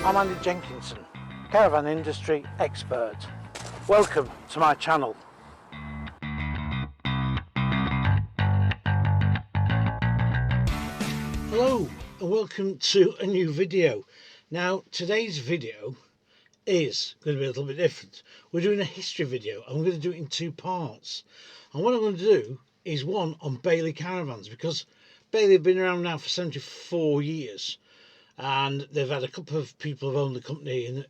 I'm Andy Jenkinson, caravan industry expert. Welcome to my channel. Hello and welcome to a new video. Now today's video is going to be a little bit different. We're doing a history video and we're going to do it in two parts. And what I'm going to do is one on Bailey Caravans, because Bailey have been around now for 74 years. And they've had a couple of people who've owned the company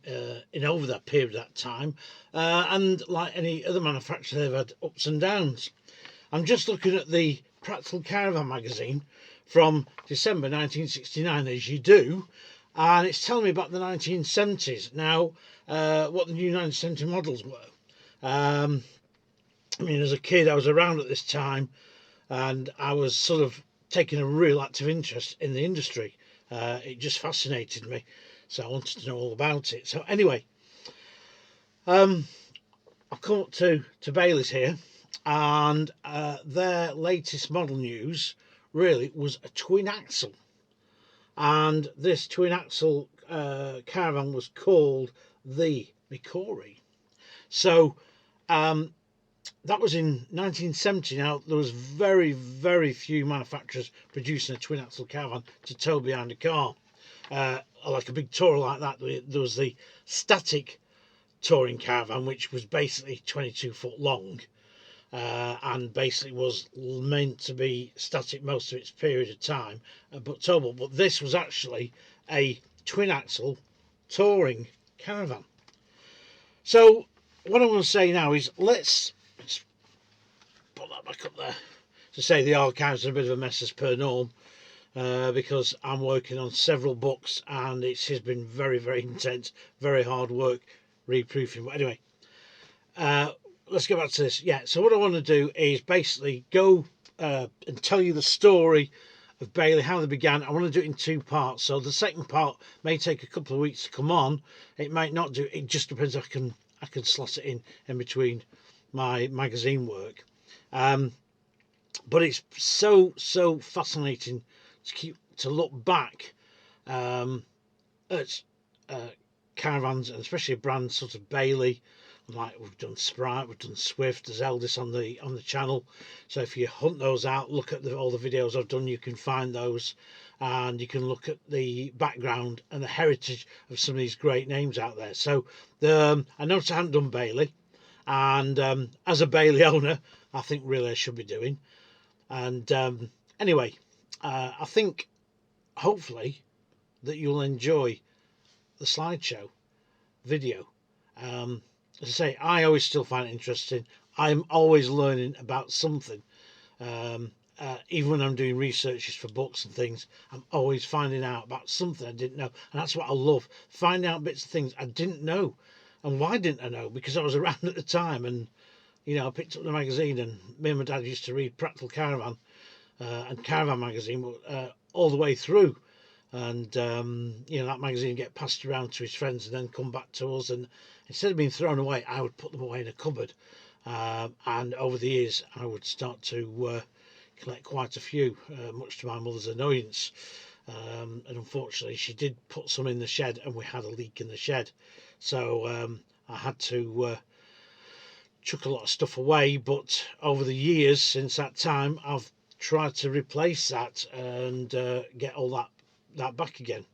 in over that period of that time, and like any other manufacturer, they've had ups and downs. I'm just looking at the Practical Caravan magazine from December 1969, as you do, and it's telling me about the 1970s. Now, what the new 1970 models were. I mean, as a kid, I was around at this time, and I was sort of taking a real active interest in the industry. It just fascinated me, so I wanted to know all about it. So anyway, I've come up to Bailey's here, and their latest model news really was a twin axle, and this twin axle caravan was called the Mikori. So that was in 1970. Now, there was very few manufacturers producing a twin axle caravan to tow behind a car, like a big tourer like that. There was the static touring caravan, which was basically 22 foot long, and basically was meant to be static most of its period of time, but towable. But this was actually a twin axle touring caravan. So what I'm going to say now is let's put that back up there. To say the archives are a bit of a mess as per norm, because I'm working on several books and it has been very intense, very hard work reproofing. But anyway, let's go back to this. Yeah, so what I want to do is basically go and tell you the story of Bailey, how they began. I want to do it in two parts, so the second part may take a couple of weeks to come on. It might not do. It just depends. I can slot it in between my magazine work. But it's so fascinating to look back at caravans, and especially a brand such as Bailey. Like, we've done Sprite, we've done Swift, there's Eldis on the channel. So if you hunt those out, look at all the videos I've done, you can find those, and you can look at the background and the heritage of some of these great names out there. So I noticed I hadn't done Bailey, and as a Bailey owner, I think really I should be doing. And anyway, I think hopefully that you'll enjoy the slideshow video. As I say, I always still find it interesting. I'm always learning about something. Even when I'm doing researches for books and things, I'm always finding out about something I didn't know. And that's what I love, finding out bits of things I didn't know. And why didn't I know? Because I was around at the time, and you know, I picked up the magazine, and me and my dad used to read Practical Caravan and Caravan magazine all the way through. And you know, that magazine would get passed around to his friends and then come back to us, and instead of being thrown away, I would put them away in a cupboard, and over the years I would start to collect quite a few, much to my mother's annoyance. And unfortunately she did put some in the shed, and we had a leak in the shed, so I had to chuck a lot of stuff away. But over the years since that time, I've tried to replace that and get all that back again.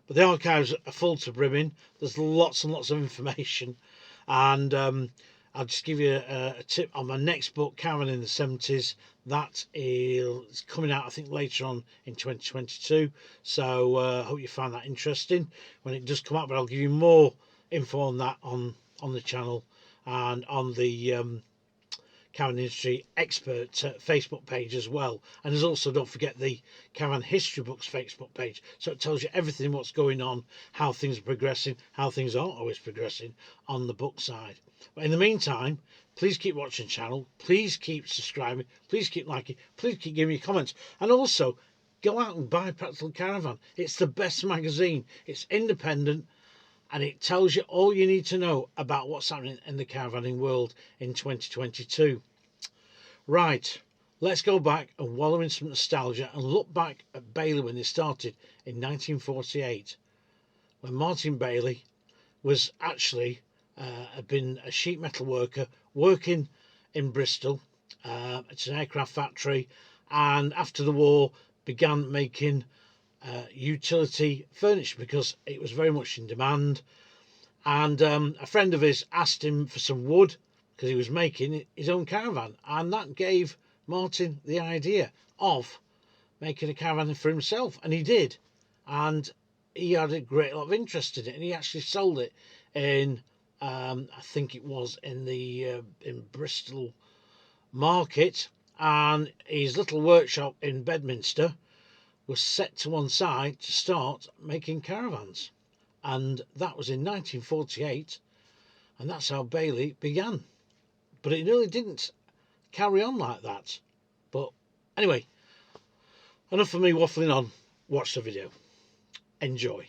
But the archives are full to brimming. There's lots and lots of information, and I'll just give you a tip on my next book, Caravan in the 70s. That is coming out, I think, later on in 2022, so I hope you find that interesting when it does come out. But I'll give you more info on that on the channel and on the Caravan Industry Expert Facebook page as well. And there's also, don't forget, the Caravan History Books Facebook page, so it tells you everything what's going on, how things are progressing, how things aren't always progressing on the book side. But in the meantime, please keep watching the channel, please keep subscribing, please keep liking, please keep giving me comments, and also go out and buy Practical Caravan. It's the best magazine, it's independent, and it tells you all you need to know about what's happening in the caravanning world in 2022. Right, let's go back and wallow in some nostalgia and look back at Bailey when they started in 1948. when Martin Bailey was actually had been a sheet metal worker working in Bristol. It's an aircraft factory, and after the war began making utility furniture because it was very much in demand. And a friend of his asked him for some wood because he was making his own caravan, and that gave Martin the idea of making a caravan for himself, and he did. And he had a great lot of interest in it, and he actually sold it in I think it was in the in Bristol market, and his little workshop in Bedminster was set to one side to start making caravans. And that was in 1948, and that's how Bailey began. But it really didn't carry on like that. But anyway, enough of me waffling on. Watch the video. Enjoy.